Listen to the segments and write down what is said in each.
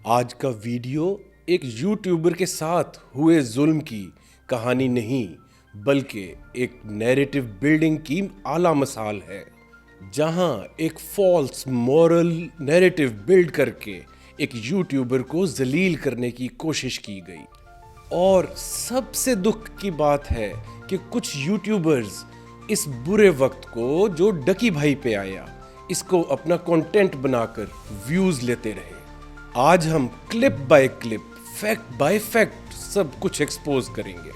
آج کا ویڈیو ایک یوٹیوبر کے ساتھ ہوئے ظلم کی کہانی نہیں بلکہ ایک نیریٹو بلڈنگ کی اعلیٰ مثال ہے، جہاں ایک فالس مورل نیریٹو بلڈ کر کے ایک یوٹیوبر کو ذلیل کرنے کی کوشش کی گئی۔ اور سب سے دکھ کی بات ہے کہ کچھ یوٹیوبرز اس برے وقت کو جو ڈکی بھائی پہ آیا اس کو اپنا کنٹینٹ بنا کر ویوز لیتے رہے۔ آج ہم clip by clip, fact by fact سب کچھ ایکسپوز کریں گے۔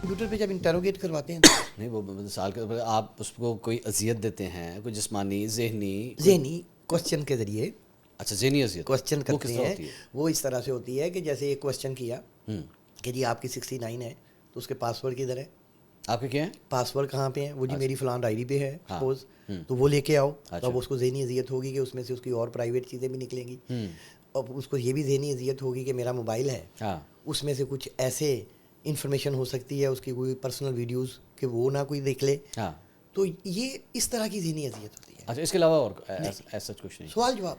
کمپیوٹر پہ جب انٹروگیٹ کرواتے ہیں نہیں، وہ مثال کے طور پر آپ اس کو کوئی اذیت دیتے ہیں، کوئی جسمانی ذہنی کوسچن کے ذریعے، اچھا ذہنی اذیت کوسچن کرتے ہیں، وہ اس طرح سے ہوتی ہے کہ جیسے ایک کوسچن کیا کہ جی آپ کی 69 ہے تو اس کے پاسورڈ کدھر ہے، آپ کے کیا ہیں، پاسورڈ کہاں پہ ہیں، وہ جی میری فلان آئی ڈی پہ ہے سپوز، تو وہ لے کے آؤ، اب اس کو ذہنی اذیت ہوگی کہ اس میں سے اس کی اور پرائیویٹ چیزیں بھی نکلیں گی، اور اس کو یہ بھی ذہنی اذیت ہوگی کہ میرا موبائل ہے، اس میں سے کچھ ایسے انفارمیشن ہو سکتی ہے اس کی کوئی پرسنل ویڈیوز کہ وہ نہ کوئی دیکھ لے، تو یہ اس طرح کی ذہنی اذیت ہوتی ہے۔ اچھا، اس کے علاوہ اور ایسا کچھ نہیں؟ سوال جواب۔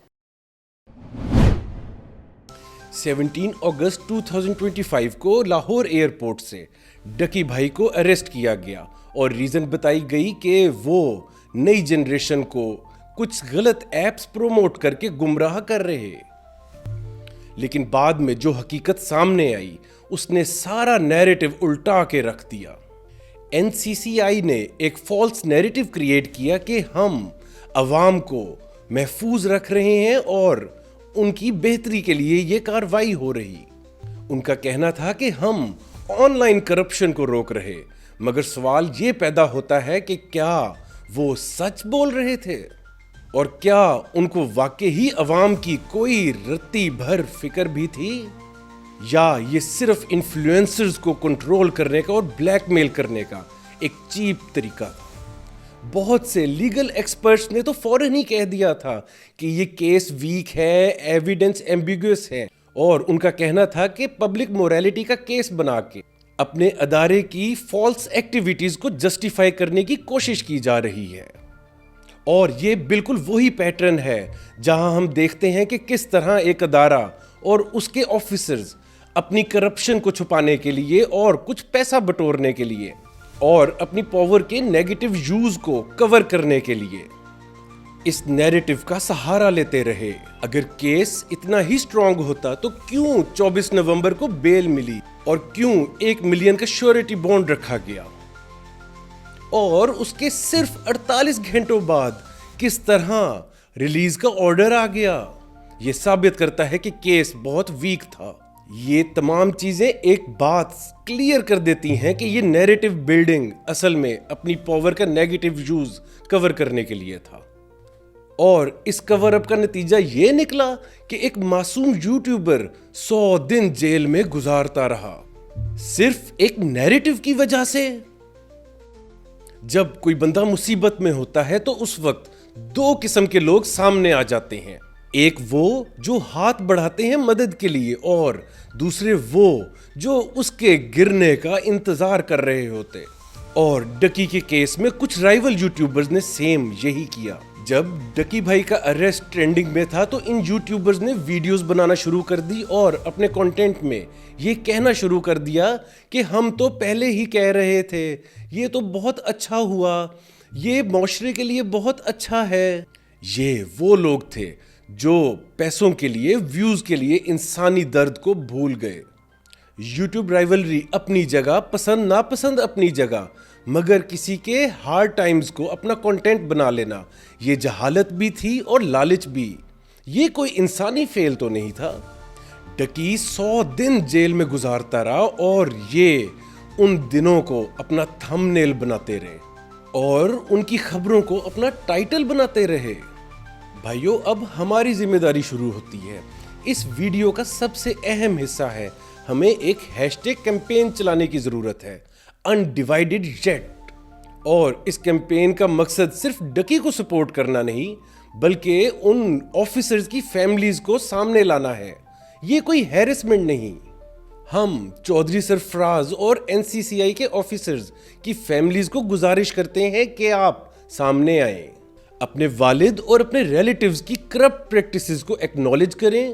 17 اگست 2025 کو لاہور ایئرپورٹ سے ڈکی بھائی کو اریسٹ کیا گیا اور ریزن بتائی گئی کہ وہ نئی جنریشن کو کچھ غلط ایپس پروموٹ کر کے گمراہ کر رہے، لیکن بعد میں جو حقیقت سامنے آئی اس نے سارا نیریٹو الٹا کے رکھ دیا۔ NCCI نے ایک فالس نیریٹو کریٹ کیا کہ ہم عوام کو محفوظ رکھ رہے ہیں اور ان کی بہتری کے لیے یہ کارروائی ہو رہی۔ ان کا کہنا تھا کہ ہم آن لائن کرپشن کو روک رہے، مگر سوال یہ پیدا ہوتا ہے کہ کیا وہ سچ بول رہے تھے؟ اور کیا ان کو واقعی عوام کی کوئی رتی بھر فکر بھی تھی؟ یا یہ صرف انفلوئنسرز کو کنٹرول کرنے کا اور بلیک میل کرنے کا ایک چیپ طریقہ تھا؟ بہت سے لیگل ایکسپرٹس نے تو فوراً ہی کہہ دیا تھا کہ یہ کیس ویک ہے، ایویڈنس ایمبیگوس ہے، اور ان کا کہنا تھا کہ پبلک موریلٹی کا کیس بنا کے اپنے ادارے کی فالس ایکٹیویٹیز کو جسٹیفائی کرنے کی کوشش کی جا رہی ہے۔ اور یہ بالکل وہی پیٹرن ہے جہاں ہم دیکھتے ہیں کہ کس طرح ایک ادارہ اور اس کے آفیسرز اپنی کرپشن کو چھپانے کے لیے اور کچھ پیسہ بٹورنے کے لیے اور اپنی پاور کے نیگیٹو یوز کو کور کرنے کے لیے اس نیریٹو کا سہارا لیتے رہے۔ اگر کیس اتنا ہی سٹرونگ ہوتا تو کیوں 24 نومبر کو بیل ملی اور کیوں 1 ملین کا شیورٹی بانڈ رکھا گیا، اور اس کے صرف 48 گھنٹوں بعد کس طرح ریلیز کا آرڈر آ گیا؟ یہ ثابت کرتا ہے کہ کیس بہت ویک تھا۔ یہ تمام چیزیں ایک بات کلیئر کر دیتی ہیں کہ یہ نیریٹو بلڈنگ اصل میں اپنی پاور کا نیگیٹو یوز کور کرنے کے لیے تھا، اور اس کور اپ کا نتیجہ یہ نکلا کہ ایک معصوم یوٹیوبر 100 دن جیل میں گزارتا رہا صرف ایک نیریٹو کی وجہ سے۔ جب کوئی بندہ مصیبت میں ہوتا ہے تو اس وقت 2 قسم کے لوگ سامنے آ جاتے ہیں، ایک وہ جو ہاتھ بڑھاتے ہیں مدد کے لیے، اور دوسرے وہ جو اس کے گرنے کا انتظار کر رہے ہوتے۔ اور ڈکی کے کیس میں کچھ رائیول یوٹیوبرز نے سیم یہی کیا۔ جب ڈکی بھائی کا اریسٹ ٹرینڈنگ میں تھا تو ان یوٹیوبرز نے ویڈیوز بنانا شروع کر دی اور اپنے کنٹینٹ میں یہ کہنا شروع کر دیا کہ ہم تو پہلے ہی کہہ رہے تھے، یہ تو بہت اچھا ہوا، یہ معاشرے کے لیے بہت اچھا ہے۔ یہ وہ لوگ تھے جو پیسوں کے لیے، ویوز کے لیے انسانی درد کو بھول گئے۔ یوٹیوب رائیولری اپنی جگہ، پسند ناپسند اپنی جگہ، مگر کسی کے ہارڈ ٹائمز کو اپنا کنٹینٹ بنا لینا یہ جہالت بھی تھی اور لالچ بھی۔ یہ کوئی انسانی فیل تو نہیں تھا۔ ڈکی 100 دن جیل میں گزارتا رہا اور یہ ان دنوں کو اپنا تھم نیل بناتے رہے اور ان کی خبروں کو اپنا ٹائٹل بناتے رہے۔ بھائیو، اب ہماری ذمہ داری شروع ہوتی ہے۔ اس ویڈیو کا سب سے اہم حصہ ہے، ہمیں ایک ہیش ٹیگ کیمپین چلانے کی ضرورت ہے، انڈیوائیڈڈ یٹ۔ اور اس کیمپین کا مقصد صرف ڈکی کو سپورٹ کرنا نہیں بلکہ ان آفیسرز کی فیملیز کو سامنے لانا ہے۔ یہ کوئی ہیرسمنٹ نہیں۔ ہم چودھری سرفراز اور NCCI کے آفیسرز کی فیملیز کو گزارش کرتے ہیں کہ آپ سامنے آئیں، اپنے والد اور اپنے ریلیٹیوز کی کرپٹ پریکٹسز کو ایکنالج کریں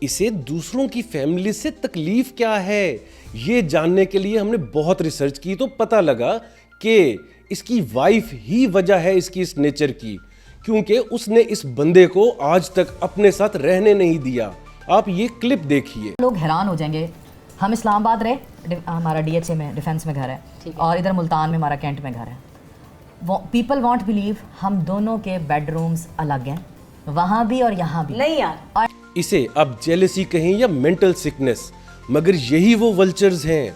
اسے دوسروں کی فیملی سے تکلیف کیا ہے یہ جاننے کے لیے ہم نے بہت ریسرچ کی تو پتہ لگا کہ اس کی وائف ہی وجہ ہے اس کی اس نیچر کی, کیونکہ اس نے اس بندے کو آج تک اپنے ساتھ رہنے نہیں دیا. آپ یہ کلپ دیکھیے. لوگ حیران ہو جائیں گے, ہم اسلام آباد رہے, ہمارا ڈی ایچ اے میں ڈیفینس میں گھر ہے, اور ادھر ملتان میں ہمارا کینٹ میں گھر ہے. پیپل وانٹ بلیو ہم دونوں کے بیڈ رومز الگ ہیں, وہاں بھی اور یہاں بھی نہیں یار. اسے اب جیلسی کہیں یا مینٹل سکنس, مگر یہی وہ ولچرز ہیں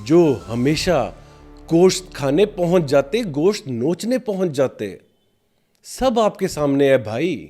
جو ہمیشہ گوشت کھانے پہنچ جاتے, گوشت نوچنے پہنچ جاتے. سب آپ کے سامنے ہے بھائی.